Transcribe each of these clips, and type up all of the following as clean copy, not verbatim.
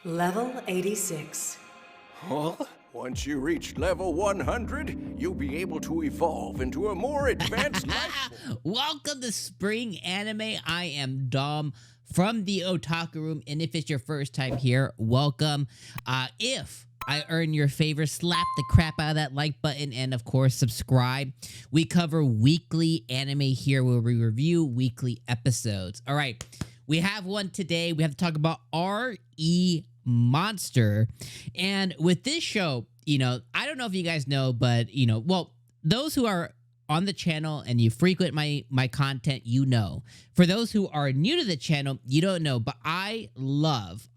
Level 86. Huh? Once you reach level 100, you'll be able to evolve into a more advanced life form. Welcome to Spring Anime. I am Dom from the Otaku Room, and if it's your first time here, welcome. If I earn your favor, slap the crap out of that like button and, of course, subscribe. We cover weekly anime here where we review weekly episodes. All right, we have one today. We have to talk about ReMonster. And with this show, I don't know if you guys know, but, well, those who are on the channel and you frequent my content, For those who are new to the channel, you don't know, but I love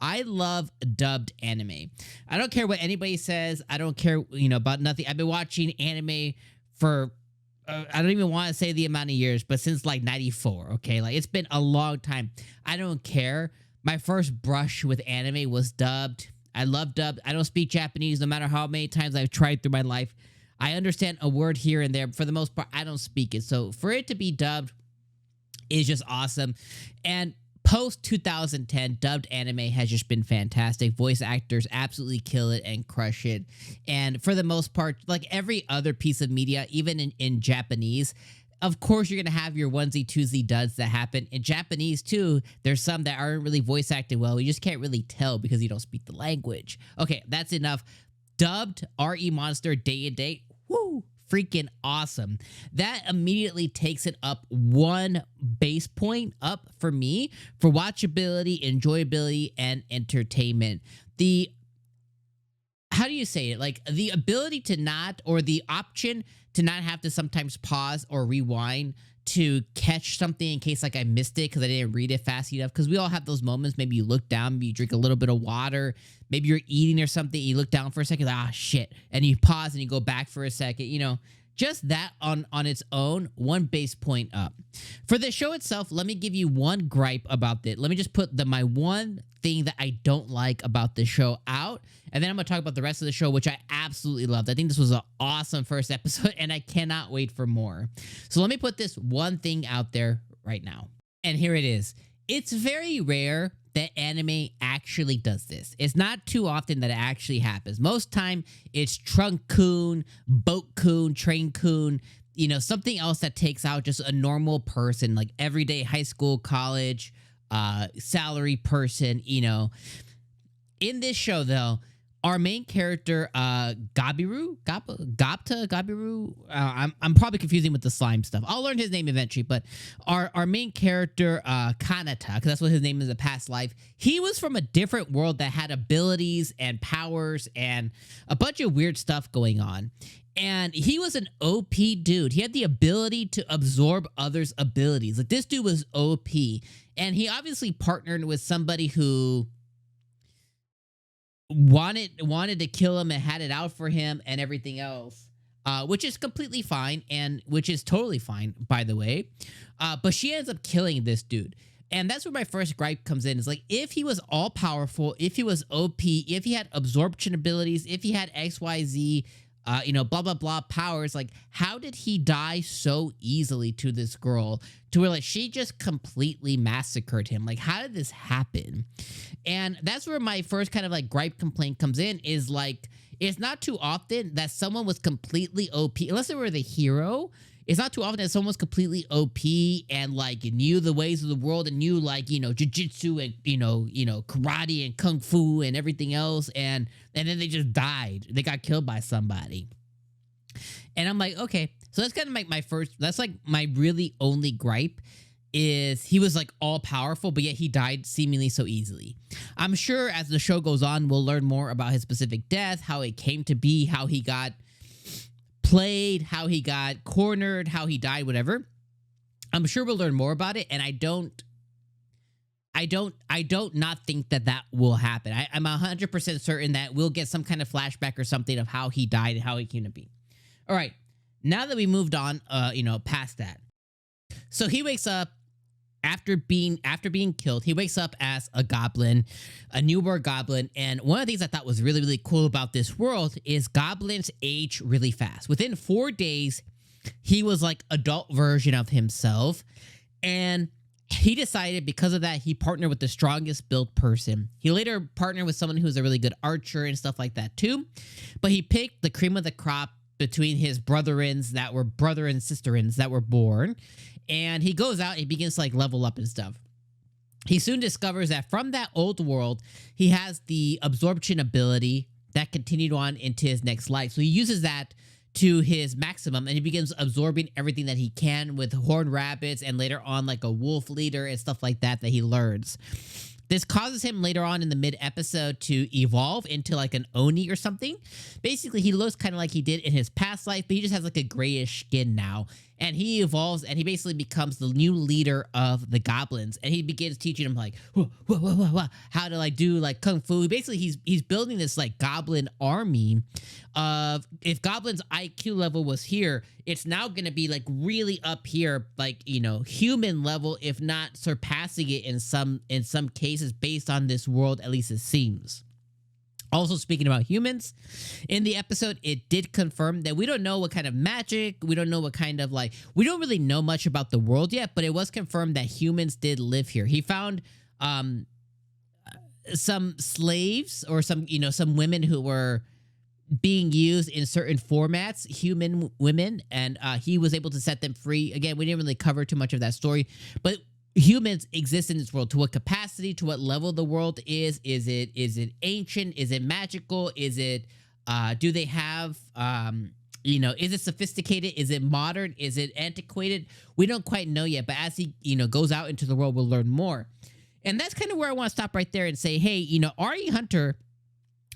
dubbed anime. I don't care what anybody says. I don't care, about nothing. I've been watching anime for, I don't even want to say the amount of years, but since like 94, okay? Like it's been a long time. I don't care. My first brush with anime was dubbed. I love dubbed. I don't speak Japanese no matter how many times I've tried through my life. I understand a word here and there. For the most part, I don't speak it. So for it to be dubbed is just awesome. And post 2010, dubbed anime has just been fantastic. Voice actors absolutely kill it and crush it. And for the most part, like every other piece of media, even in Japanese, of course, you're going to have your onesie, twosie duds that happen. In Japanese, too, there's some that aren't really voice acted well. You just can't really tell because you don't speak the language. Okay, that's enough. Dubbed ReMonster day and date. Woo! Freaking awesome. That immediately takes it up one base point up for me for watchability, enjoyability, and entertainment. How do you say it? Like the ability to not, or the option to not have to sometimes pause or rewind to catch something in case like I missed it because I didn't read it fast enough. Because we all have those moments. Maybe you look down, maybe you drink a little bit of water, maybe you're eating or something, you look down for a second, like, shit, and you pause and you go back for a second, just that on its own, one base point up. For the show itself, let me give you one gripe about it. Let me just put my one thing that I don't like about the show out, and then I'm going to talk about the rest of the show, which I absolutely loved. I think this was an awesome first episode, and I cannot wait for more. So let me put this one thing out there right now. And here it is. It's very rare that anime actually does this. It's not too often that it actually happens. Most time, it's Trunk-kun, Boat-kun, Train-kun, something else that takes out just a normal person, like everyday high school, college, salary person, In this show, though, our main character, Gabiru, I'm probably confusing with the slime stuff. I'll learn his name eventually, but our main character, Kanata, because that's what his name is in a past life, he was from a different world that had abilities and powers and a bunch of weird stuff going on. And he was an OP dude. He had the ability to absorb others' abilities. Like, this dude was OP. And he obviously partnered with somebody who wanted to kill him and had it out for him and everything else, which is completely fine, and which is totally fine, by the way. But she ends up killing this dude. And that's where my first gripe comes in. Is like, if he was all powerful, if he was OP, if he had absorption abilities, if he had XYZ, blah, blah, blah powers, like, how did he die so easily to this girl to where, like, she just completely massacred him? Like, how did this happen? And that's where my first kind of, like, gripe complaint comes in, is, like, it's not too often that someone was completely OP, unless they were the hero. It's not too often that someone was completely OP and, like, knew the ways of the world and knew, like, jujitsu and, karate and kung fu and everything else. And then they just died. They got killed by somebody. And I'm like, okay. So that's kind of like that's like my really only gripe, is he was like all powerful, but yet he died seemingly so easily. I'm sure as the show goes on, we'll learn more about his specific death, how it came to be, how he got played, how he got cornered, how he died, whatever. I'm sure we'll learn more about it, and I don't not think that will happen. I'm 100% certain that we'll get some kind of flashback or something of how he died and how he came to be. All right, now that we moved on, past that. So he wakes up after being killed. He wakes up as a goblin, a newborn goblin. And one of the things I thought was really, really cool about this world is goblins age really fast. Within 4 days, he was like adult version of himself. And he decided because of that, he partnered with the strongest built person. He later partnered with someone who's a really good archer and stuff like that too. But he picked the cream of the crop between his brother and sisterins that were born. And he goes out and he begins to like level up and stuff. He soon discovers that from that old world, he has the absorption ability that continued on into his next life. So he uses that to his maximum, and he begins absorbing everything that he can with horned rabbits and later on like a wolf leader and stuff like that he learns. This causes him later on in the mid-episode to evolve into like an Oni or something. Basically, he looks kind of like he did in his past life, but he just has like a grayish skin now. And he evolves and he basically becomes the new leader of the goblins. And he begins teaching them like how to like do like kung fu. Basically, he's building this like goblin army of, if goblins IQ level was here, it's now going to be like really up here, like, you know, human level, if not surpassing it in some cases based on this world, at least it seems. Also, speaking about humans, in the episode, it did confirm that we don't know what kind of magic, we don't know what kind of like, we don't really know much about the world yet, but it was confirmed that humans did live here. He found some slaves or some women who were being used in certain formats, human women, and he was able to set them free. Again, we didn't really cover too much of that story, but humans exist in this world. To what capacity, to what level the world is it ancient, is it magical, is it do they have is it sophisticated, is it modern, is it antiquated? We don't quite know yet, but as he goes out into the world, we'll learn more. And that's kind of where I want to stop right there and say, hey, R.E. Hunter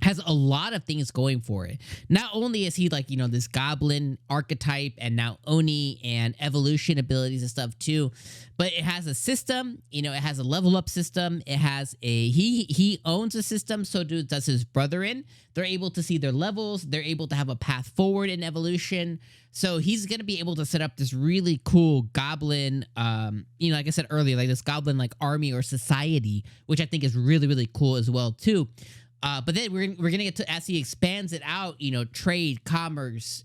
has a lot of things going for it. Not only is he like, this goblin archetype and now Oni and evolution abilities and stuff too, but it has a system, it has a level up system. It has he owns a system. So does his brother in. They're able to see their levels. They're able to have a path forward in evolution. So he's going to be able to set up this really cool goblin, like I said earlier, like this goblin like army or society, which I think is really, really cool as well too. But then we're gonna get to, as he expands it out, trade, commerce,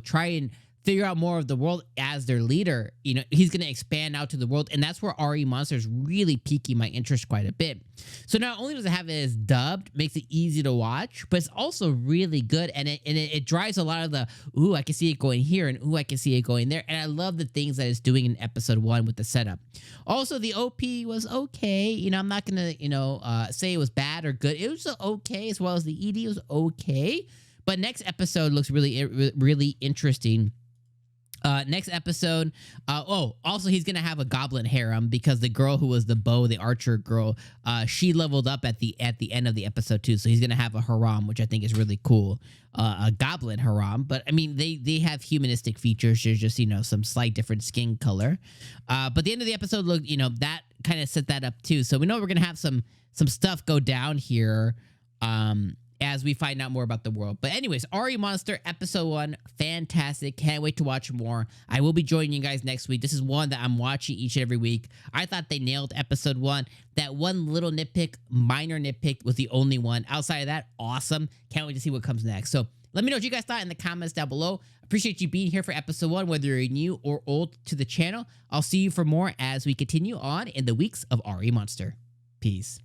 try and figure out more of the world as their leader. He's gonna expand out to the world, and that's where ReMonster is really piquing my interest quite a bit. So not only does it have it as dubbed, makes it easy to watch, but it's also really good, and it drives a lot of the ooh, I can see it going here, and ooh, I can see it going there, and I love the things that it's doing in episode 1 with the setup. Also, the OP was okay. I'm not gonna say it was bad or good. It was okay, as well as the ED was okay. But next episode looks really interesting. Next episode, also he's gonna have a goblin harem because the girl who was the bow, the archer girl, she leveled up at the end of the episode too. So he's gonna have a harem, which I think is really cool, a goblin harem. But I mean, they have humanistic features. There's just some slight different skin color. But the end of the episode, look, that kind of set that up too. So we know we're gonna have some stuff go down here. As we find out more about the world. But anyways, ReMonster episode 1, fantastic. Can't wait to watch more. I will be joining you guys next week. This is one that I'm watching each and every week. I thought they nailed episode 1. That one little minor nitpick was the only one. Outside of that, awesome. Can't wait to see what comes next. So let me know what you guys thought in the comments down below. Appreciate you being here for episode 1, whether you're new or old to the channel. I'll see you for more as we continue on in the weeks of ReMonster. Peace.